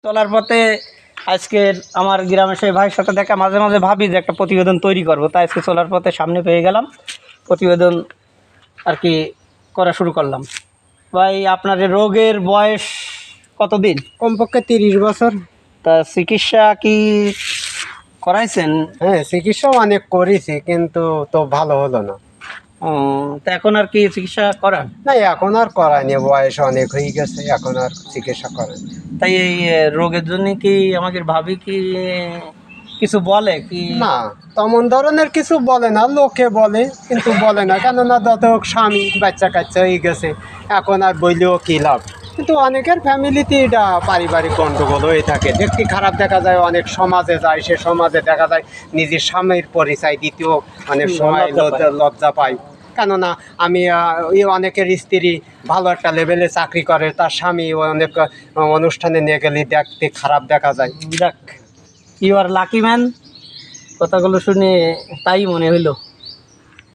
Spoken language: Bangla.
চলার পথে আজকে আমার গ্রামের সেই ভাইয়ের সাথে দেখা মাঝে মাঝে ভাবি যে একটা প্রতিবেদন তৈরি করব, তাই আজকে চলার পথে সামনে পেয়ে গেলাম, প্রতিবেদন আর কি করা শুরু করলাম। ভাই আপনার এই রোগের বয়স কতদিন? কমপক্ষে 30 বছর। তা চিকিৎসা কি করাইছেন? হ্যাঁ, চিকিৎসাও অনেক করেছি, কিন্তু তো ভালো হলো না। ও, তা এখন আর কি চিকিৎসা করান? না, এখন আর করায়নি, বয়স অনেক হয়ে গেছে, এখন আর চিকিৎসা করেন। তাই এই রোগের জন্য কি আমাদের ভাবি কি কিছু বলে কি? না, তেমন ধরনের কিছু বলে না, লোকে বলে কিন্তু বলে না, কেননা যত হোক স্বামী বাচ্চা কাচ্চা হয়ে গেছে, এখন আর বললেও কি লাভ। কিন্তু অনেকের ফ্যামিলিতে এটা পারিবারিক গণ্ডগোল হয়ে থাকে, দেখতে খারাপ দেখা যায়, অনেক সমাজে যায়, সে সমাজে দেখা যায় নিজের স্বামীর পরিচয় দিতেও অনেক সময় লজ্জা পায়। কেননা আমি ওই অনেকের স্ত্রী ভালো একটা লেভেলে চাকরি করে, তার স্বামী অনেক অনুষ্ঠানে নিয়ে গেলে দেখতে খারাপ দেখা যায়। যাক, ইউ আর লাকি ম্যান, কথাগুলো শুনে তাই মনে হইলো।